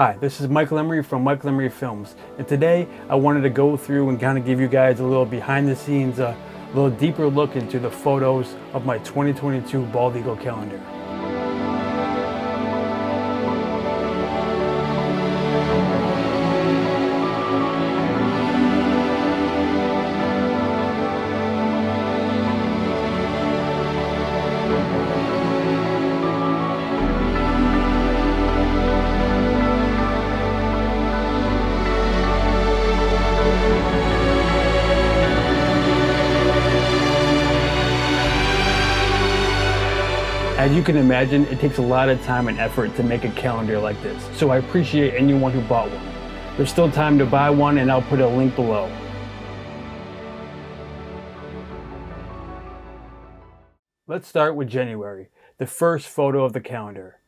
Hi, this is Michael Emery from Michael Emery Films, and today I wanted to go through and kind of give you guys a little behind the scenes, a little deeper look into the photos of my 2022 Bald Eagle calendar. As you can imagine, it takes a lot of time and effort to make a calendar like this, so I appreciate anyone who bought one. There's still time to buy one, and I'll put a link below. Let's start with January, the first photo of the calendar.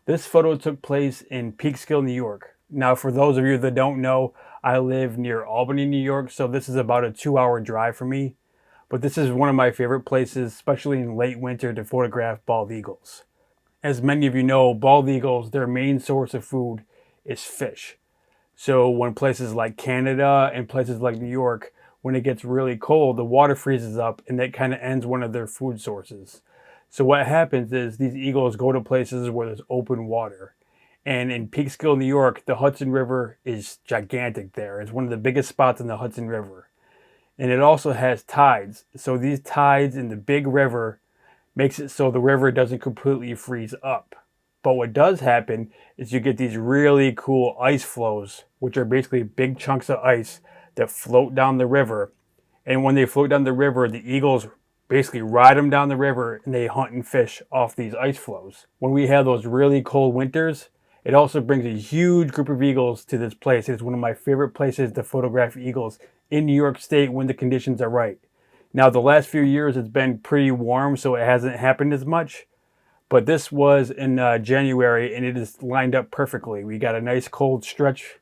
This photo took place in Peekskill, New York. Now, for those of you that don't know, I live near Albany, New York, so this is about a 2-hour drive for me. But this is one of my favorite places, especially in late winter, to photograph bald eagles. As many of you know, bald eagles, their main source of food is fish. So when places like Canada and places like New York, when it gets really cold, the water freezes up and that kind of ends one of their food sources. So what happens is these eagles go to places where there's open water. And in Peekskill, New York, the Hudson River is gigantic there. It's one of the biggest spots in the Hudson River. And it also has tides. So these tides in the big river makes it so the river doesn't completely freeze up. But what does happen is you get these really cool ice flows, which are basically big chunks of ice that float down the river. And when they float down the river, the eagles basically ride them down the river and they hunt and fish off these ice flows. When we have those really cold winters, it also brings a huge group of eagles to this place. It's one of my favorite places to photograph eagles in New York State when the conditions are right. Now, the last few years it's been pretty warm, so it hasn't happened as much. But this was in January, and it is lined up perfectly. We got a nice cold stretch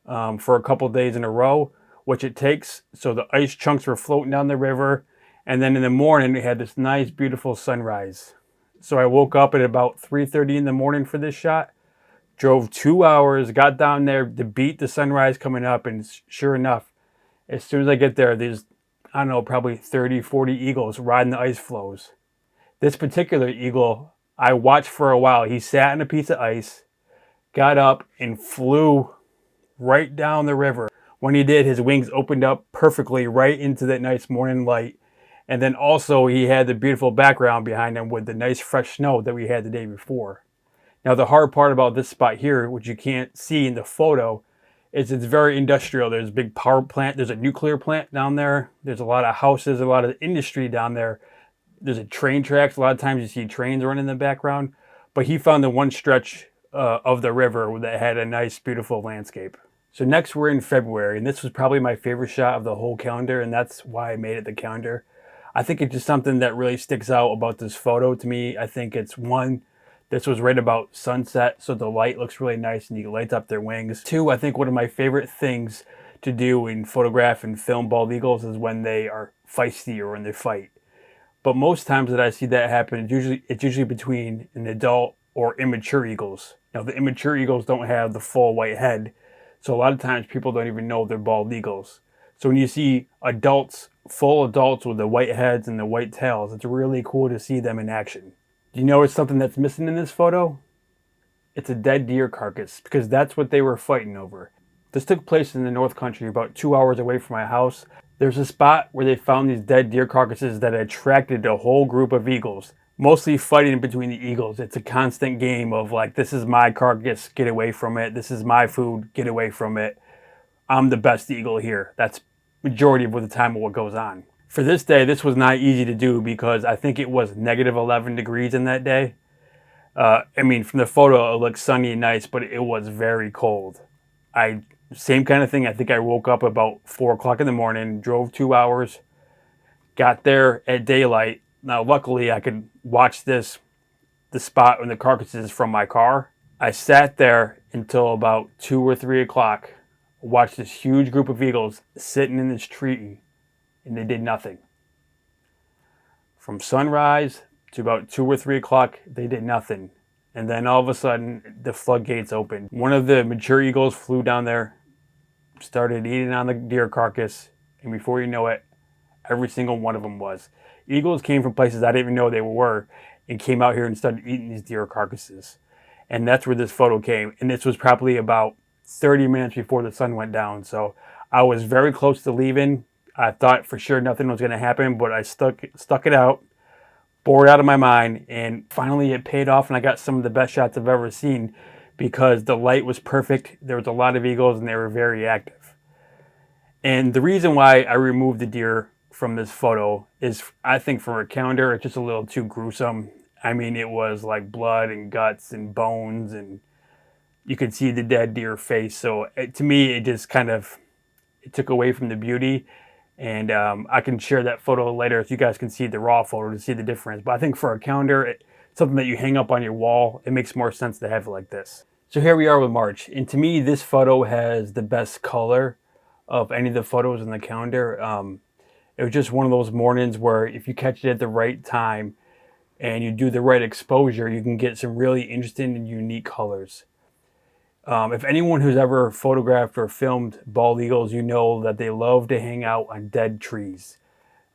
for a couple days in a row, which it takes. So the ice chunks were floating down the river, and then in the morning we had this nice, beautiful sunrise. So I woke up at about 3:30 in the morning for this shot. Drove 2 hours, got down there to beat the sunrise coming up, and sure enough, as soon as I get there, there's, I don't know, probably 30, 40 eagles riding the ice flows. This particular eagle, I watched for a while. He sat on a piece of ice, got up, and flew right down the river. When he did, his wings opened up perfectly right into that nice morning light. And then also he had the beautiful background behind him with the nice fresh snow that we had the day before. Now, the hard part about this spot here, which you can't see in the photo, is it's very industrial. There's a big power plant. There's a nuclear plant down there. There's a lot of houses, a lot of industry down there. There's a train tracks. A lot of times you see trains running in the background. But he found the one stretch of the river that had a nice, beautiful landscape. So next we're in February, and this was probably my favorite shot of the whole calendar, and that's why I made it the calendar. I think it's just something that really sticks out about this photo to me. I think it's one, this was right about sunset, so the light looks really nice and you can light up their wings. Two, I think one of my favorite things to do in photograph and film bald eagles is when they are feisty or when they fight. But most times that I see that happen, it's usually between an adult or immature eagles. Now, the immature eagles don't have the full white head, so a lot of times people don't even know they're bald eagles. So when you see adults, full adults with the white heads and the white tails, it's really cool to see them in action. Do you notice something that's missing in this photo? It's a dead deer carcass, because that's what they were fighting over. This took place in the North Country, about 2 hours away from my house. There's a spot where they found these dead deer carcasses that attracted a whole group of eagles, mostly fighting between the eagles. It's a constant game of like, this is my carcass, get away from it. This is my food, get away from it. I'm the best eagle here. That's majority of the time of what goes on. For this day, this was not easy to do because I think it was negative 11 degrees in that day. I mean, from the photo, it looked sunny and nice, but it was very cold. Same kind of thing. I think I woke up about 4 o'clock in the morning, drove 2 hours, got there at daylight. Now, luckily, I could watch the spot and the carcasses from my car. I sat there until about 2 or 3 o'clock, watched this huge group of eagles sitting in this tree, and they did nothing. From sunrise to about 2 or 3 o'clock, they did nothing. And then all of a sudden, the floodgates opened. One of the mature eagles flew down there, started eating on the deer carcass, and before you know it, every single one of them was. Eagles came from places I didn't even know they were, and came out here and started eating these deer carcasses. And that's where this photo came. And this was probably about 30 minutes before the sun went down. So I was very close to leaving. I thought for sure nothing was going to happen, but I stuck it out, bored out of my mind, and finally it paid off, and I got some of the best shots I've ever seen because the light was perfect. There was a lot of eagles, and they were very active. And the reason why I removed the deer from this photo is, I think for a calendar, it's just a little too gruesome. I mean, it was like blood and guts and bones, and you could see the dead deer face. So to me, it just kind of, it took away from the beauty. And I can share that photo later so you guys can see the raw photo to see the difference. But I think for a calendar, something that you hang up on your wall, it makes more sense to have it like this. So here we are with March. And to me, this photo has the best color of any of the photos in the calendar. It was just one of those mornings where if you catch it at the right time and you do the right exposure, you can get some really interesting and unique colors. If anyone who's ever photographed or filmed bald eagles, you know that they love to hang out on dead trees.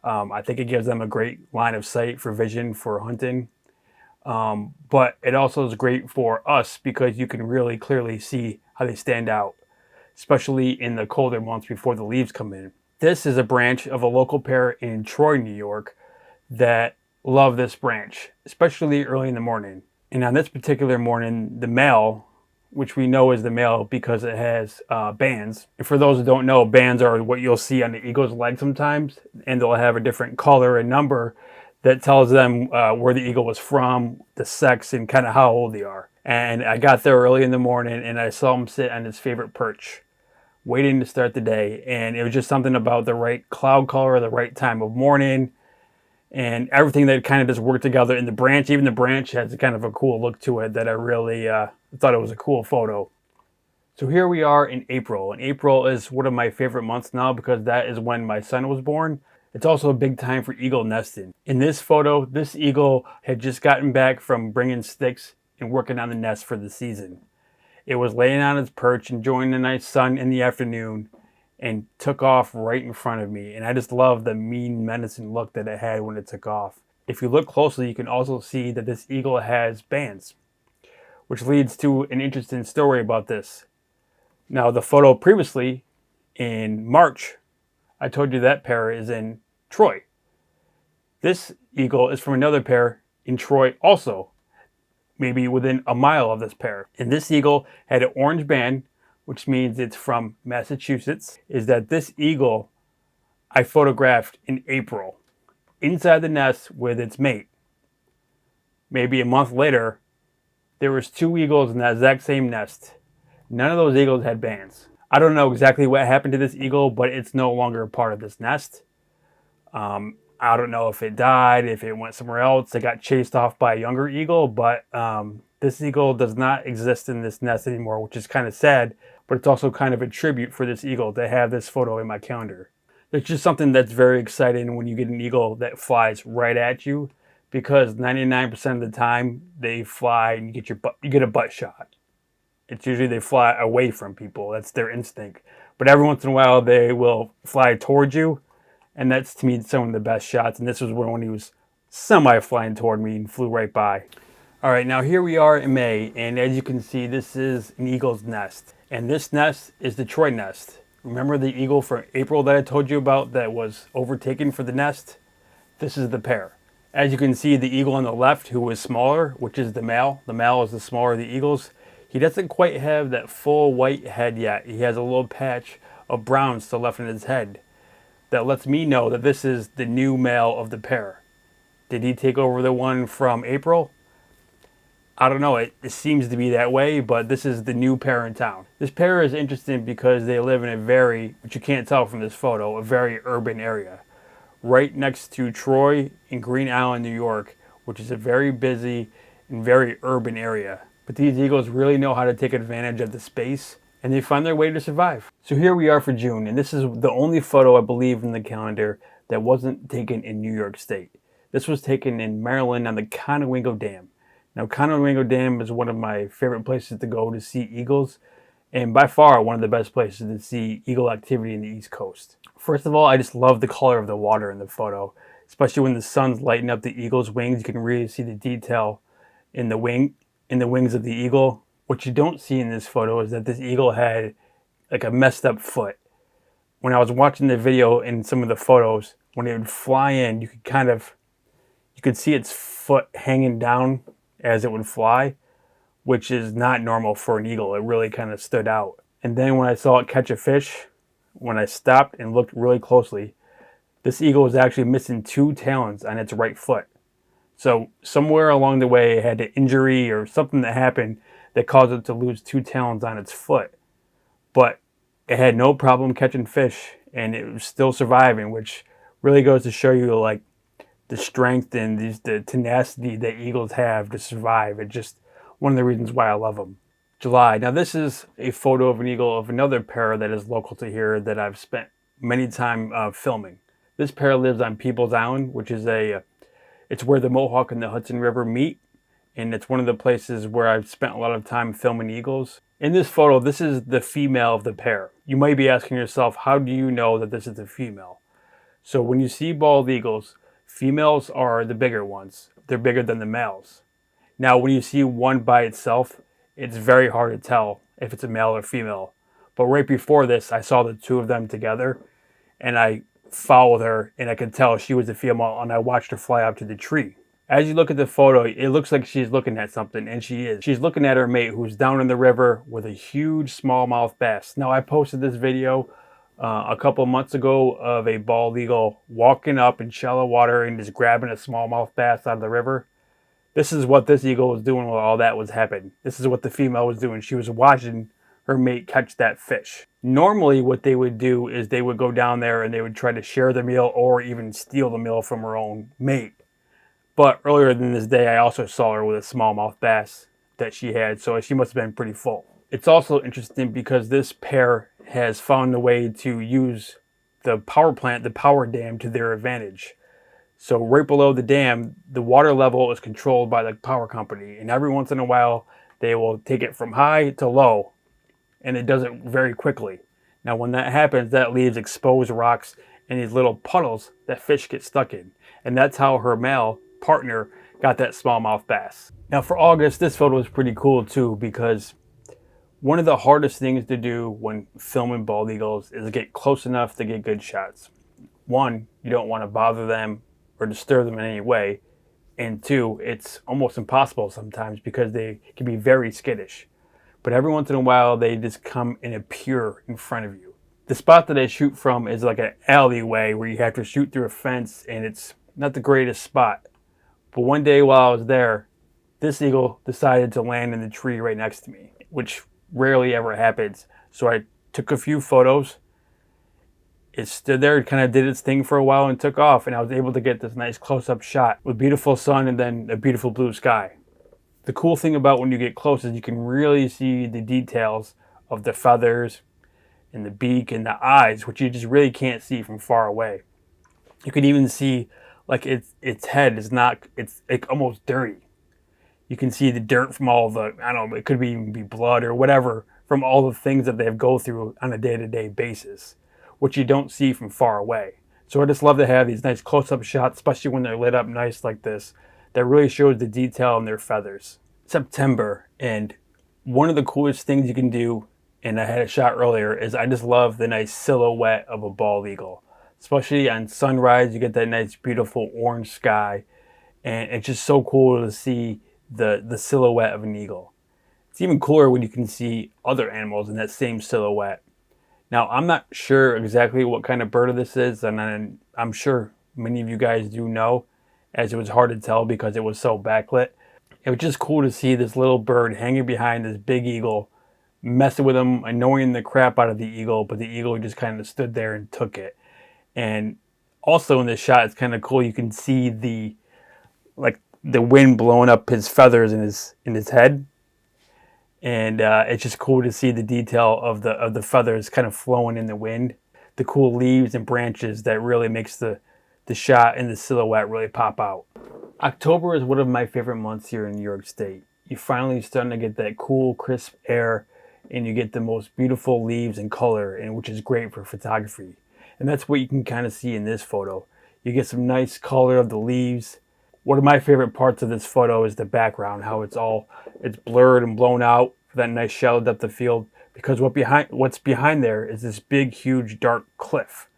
I think it gives them a great line of sight for vision for hunting. But it also is great for us because you can really clearly see how they stand out, especially in the colder months before the leaves come in. This is a branch of a local pair in Troy, New York, that love this branch, especially early in the morning. And on this particular morning, the male, which we know is the male because it has bands. And for those who don't know, bands are what you'll see on the eagle's leg sometimes, and they'll have a different color and number that tells them where the eagle was from, the sex, and kind of how old they are. And I got there early in the morning, and I saw him sit on his favorite perch, waiting to start the day. And it was just something about the right cloud color, the right time of morning, and everything that kind of just worked together. And the branch, even the branch has kind of a cool look to it that I really thought it was a cool photo. So here we are in April, and April is one of my favorite months now because that is when my son was born. It's also a big time for eagle nesting. In this photo, this eagle had just gotten back from bringing sticks and working on the nest for the season. It was laying on its perch, enjoying the nice sun in the afternoon, and took off right in front of me. And I just love the mean, menacing look that it had when it took off. If you look closely, you can also see that this eagle has bands, which leads to an interesting story about this. Now, the photo previously in March, I told you that pair is in Troy. This eagle is from another pair in Troy also, maybe within a mile of this pair. And this eagle had an orange band, which means it's from Massachusetts. Is that this eagle I photographed in April inside the nest with its mate. Maybe a month later, there was 2 eagles in that exact same nest. None of those eagles had bands. I don't know exactly what happened to this eagle, but it's no longer a part of this nest. I don't know if it died, if it went somewhere else. It got chased off by a younger eagle, but this eagle does not exist in this nest anymore, which is kind of sad, but it's also kind of a tribute for this eagle to have this photo in my calendar. It's just something that's very exciting when you get an eagle that flies right at you, because 99% of the time they fly and you get a butt shot. It's usually they fly away from people. That's their instinct. But every once in a while they will fly towards you, and that's to me some of the best shots. And this was when he was semi-flying toward me and flew right by. All right, now here we are in May, and as you can see, this is an eagle's nest. And this nest is the Troy nest. Remember the eagle from April that I told you about that was overtaken for the nest? This is the pair. As you can see, the eagle on the left, who is smaller, which is the male is the smaller of the eagles, he doesn't quite have that full white head yet. He has a little patch of brown still left in his head. That lets me know that this is the new male of the pair. Did he take over the one from April? I don't know, it seems to be that way, but this is the new pair in town. This pair is interesting because they live in a very, which you can't tell from this photo, a very urban area. Right next to Troy and Green Island, New York, which is a very busy and very urban area. But these eagles really know how to take advantage of the space, and they find their way to survive. So here we are for June, and this is the only photo I believe in the calendar that wasn't taken in New York State. This was taken in Maryland on the Conowingo Dam. Now, Conowingo Dam is one of my favorite places to go to see eagles, and by far one of the best places to see eagle activity in the East Coast. First of all, I just love the color of the water in the photo, especially when the sun's lighting up the eagle's wings. You can really see the detail in the wings of the eagle. What you don't see in this photo is that this eagle had like a messed up foot. When I was watching the video and some of the photos, when it would fly in, you could see its foot hanging down as it would fly, which is not normal for an eagle. It really kind of stood out. And then when I saw it catch a fish, when I stopped and looked really closely, this eagle was actually missing 2 talons on its right foot. So somewhere along the way, it had an injury or something that happened that caused it to lose 2 talons on its foot. But it had no problem catching fish, and it was still surviving, which really goes to show you like the strength and the tenacity that eagles have to survive. It's just one of the reasons why I love them. July. Now this is a photo of an eagle of another pair that is local to here that I've spent many time filming. This pair lives on Peoples Island, which is it's where the Mohawk and the Hudson River meet, and it's one of the places where I've spent a lot of time filming eagles. In this photo, this is the female of the pair. You might be asking yourself, how do you know that this is the female? So when you see bald eagles, females are the bigger ones. They're bigger than the males. Now, when you see one by itself, it's very hard to tell if it's a male or female. But right before this, I saw the 2 of them together, and I followed her, and I could tell she was a female, and I watched her fly up to the tree. As you look at the photo, it looks like she's looking at something, and she is. She's looking at her mate, who's down in the river with a huge smallmouth bass. Now, I posted this video a couple months ago of a bald eagle walking up in shallow water and just grabbing a smallmouth bass out of the river. This is what this eagle was doing while all that was happening. This is what the female was doing. She was watching her mate catch that fish. Normally what they would do is they would go down there and they would try to share the meal or even steal the meal from her own mate. But earlier in this day, I also saw her with a smallmouth bass that she had, so she must have been pretty full. It's also interesting because this pair has found a way to use the power plant, the power dam, to their advantage. So right below the dam, the water level is controlled by the power company. And every once in a while, they will take it from high to low. And it does it very quickly. Now, when that happens, that leaves exposed rocks and these little puddles that fish get stuck in. And that's how her male partner got that smallmouth bass. Now, for August, this photo is pretty cool too, because one of the hardest things to do when filming bald eagles is to get close enough to get good shots. One, you don't want to bother them or disturb them in any way. And 2, it's almost impossible sometimes because they can be very skittish. But every once in a while, they just come and appear in front of you. The spot that I shoot from is like an alleyway where you have to shoot through a fence, and it's not the greatest spot. But one day while I was there, this eagle decided to land in the tree right next to me, which rarely ever happens. So I took a few photos. It stood there, it kind of did its thing for a while and took off, and I was able to get this nice close-up shot with beautiful sun and then a beautiful blue sky. The cool thing about when you get close is you can really see the details of the feathers and the beak and the eyes, which you just really can't see from far away. You can even see like its head is not, it's like almost dirty. You can see the dirt from all the, I don't know, it could even be blood or whatever from all the things that they go through on a day-to-day basis, which you don't see from far away. So I just love to have these nice close-up shots, especially when they're lit up nice like this, that really shows the detail in their feathers. September, and one of the coolest things you can do, and I had a shot earlier, is I just love the nice silhouette of a bald eagle. Especially on sunrise, you get that nice beautiful orange sky, and it's just so cool to see the silhouette of an eagle. It's even cooler when you can see other animals in that same silhouette. Now, I'm not sure exactly what kind of bird this is, and I'm sure many of you guys do know, as it was hard to tell because it was so backlit. It was just cool to see this little bird hanging behind this big eagle, messing with him, annoying the crap out of the eagle, but the eagle just kind of stood there and took it. And also in this shot, it's kind of cool. You can see the wind blowing up his feathers in his head. And it's just cool to see the detail of the feathers kind of flowing in the wind. The cool leaves and branches that really makes the shot and the silhouette really pop out. October is one of my favorite months here in New York State. You're finally starting to get that cool, crisp air, and you get the most beautiful leaves and color, and which is great for photography. And that's what you can kind of see in this photo. You get some nice color of the leaves. One of my favorite parts of this photo is the background, how it's blurred and blown out for that nice shallow depth of field. Because what's behind there is this big, huge, dark cliff,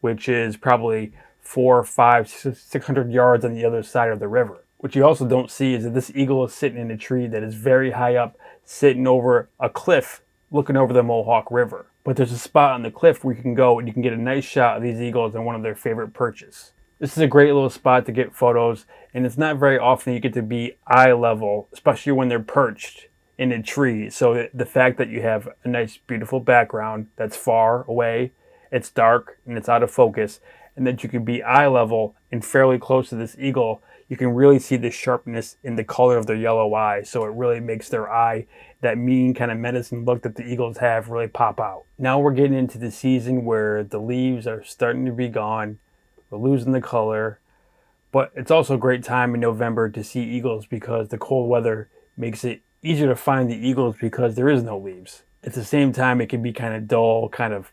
which is probably 600 yards on the other side of the river. What you also don't see is that this eagle is sitting in a tree that is very high up, sitting over a cliff, looking over the Mohawk River. But there's a spot on the cliff where you can go and you can get a nice shot of these eagles on one of their favorite perches. This is a great little spot to get photos, and it's not very often you get to be eye level, especially when they're perched in a tree. So the fact that you have a nice, beautiful background that's far away, it's dark and it's out of focus, and that you can be eye level and fairly close to this eagle, you can really see the sharpness in the color of their yellow eye. So it really makes their eye, that mean kind of menacing look that the eagles have, really pop out. Now we're getting into the season where the leaves are starting to be gone. We're losing the color. But it's also a great time in November to see eagles because the cold weather makes it easier to find the eagles because there is no leaves. At the same time, it can be kind of dull, kind of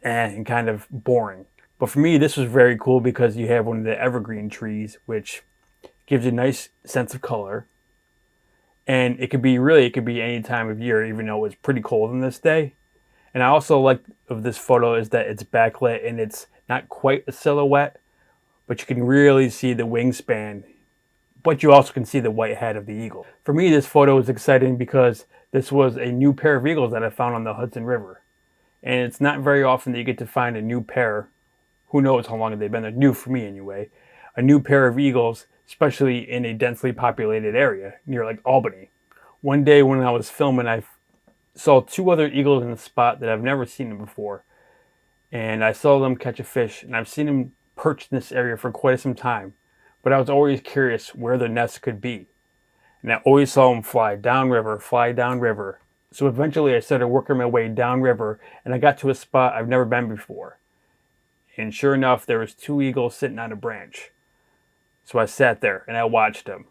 and kind of boring. But for me, this was very cool because you have one of the evergreen trees, which gives you a nice sense of color. And it could be any time of year, even though it's pretty cold on this day. And I also like of this photo is that it's backlit and it's not quite a silhouette, but you can really see the wingspan. But you also can see the white head of the eagle. For me, this photo is exciting because this was a new pair of eagles that I found on the Hudson River. And it's not very often that you get to find a new pair. Who knows how long they've been there, new for me anyway, a new pair of eagles, especially in a densely populated area near like Albany. One day when I was filming, I saw two other eagles in a spot that I've never seen them before. And I saw them catch a fish, and I've seen them perched in this area for quite some time. But I was always curious where their nests could be. And I always saw them fly downriver. So eventually I started working my way downriver, and I got to a spot I've never been before. And sure enough, there was two eagles sitting on a branch. So I sat there and I watched them.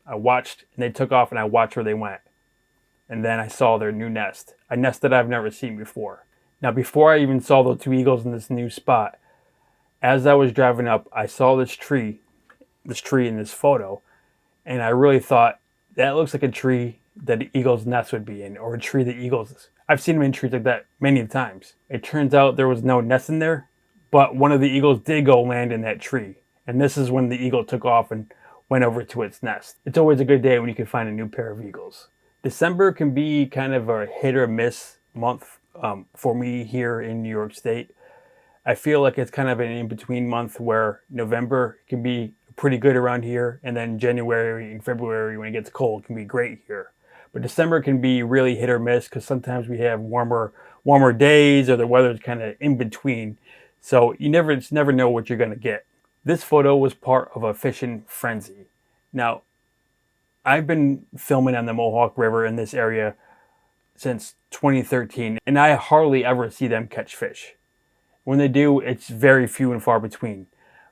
I watched, and they took off, and I watched where they went. And then I saw their new nest, a nest that I've never seen before. Now, before I even saw the two eagles in this new spot, as I was driving up, I saw this tree in this photo, and I really thought, that looks like a tree that the eagle's nest would be in, or a tree that eagles, I've seen them in trees like that many times. It turns out there was no nest in there, but one of the eagles did go land in that tree. And this is when the eagle took off and went over to its nest. It's always a good day when you can find a new pair of eagles. December can be kind of a hit or miss month for me here in New York State. I feel like it's kind of an in-between month where November can be pretty good around here, and then January and February when it gets cold can be great here. But December can be really hit or miss because sometimes we have warmer days, or the weather's kind of in between. So you never know what you're going to get. This photo was part of a fishing frenzy. Now, I've been filming on the Mohawk River in this area since 2013, and I hardly ever see them catch fish. When they do, it's very few and far between.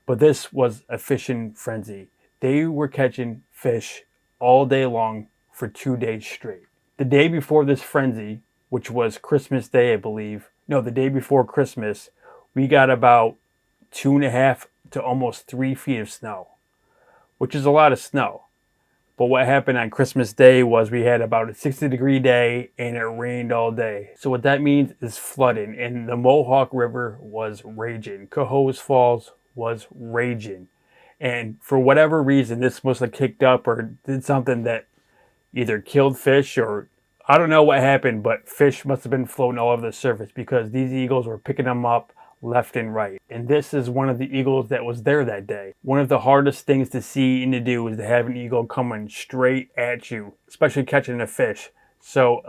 But this was a fishing frenzy. They were catching fish all day long for 2 days straight. The day before this frenzy, which was Christmas Day, I believe, no, the day before Christmas, we got about 2.5 to almost 3 feet of snow, which is a lot of snow. But what happened on Christmas Day was we had about a 60-degree day and it rained all day. So what that means is flooding, and the Mohawk River was raging. Cohoes Falls was raging. And for whatever reason, this must have kicked up or did something that either killed fish, or I don't know what happened, but fish must have been floating all over the surface because these eagles were picking them up left and right. And this is one of the eagles that was there that day. One of the hardest things to see and to do is to have an eagle coming straight at you, especially catching a fish. So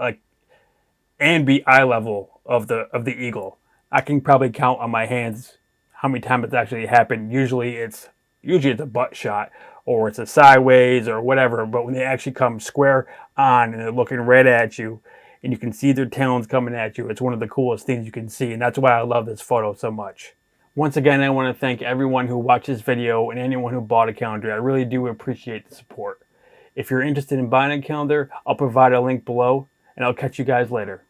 and be eye level of the eagle. I can probably count on my hands how many times it's actually happened. Usually it's a butt shot, or it's a sideways or whatever, but when they actually come square on and they're looking right at you, and you can see their talons coming at you, it's one of the coolest things you can see, and that's why I love this photo so much. Once again, I want to thank everyone who watched this video and anyone who bought a calendar. I really do appreciate the support. If you're interested in buying a calendar, I'll provide a link below, and I'll catch you guys later.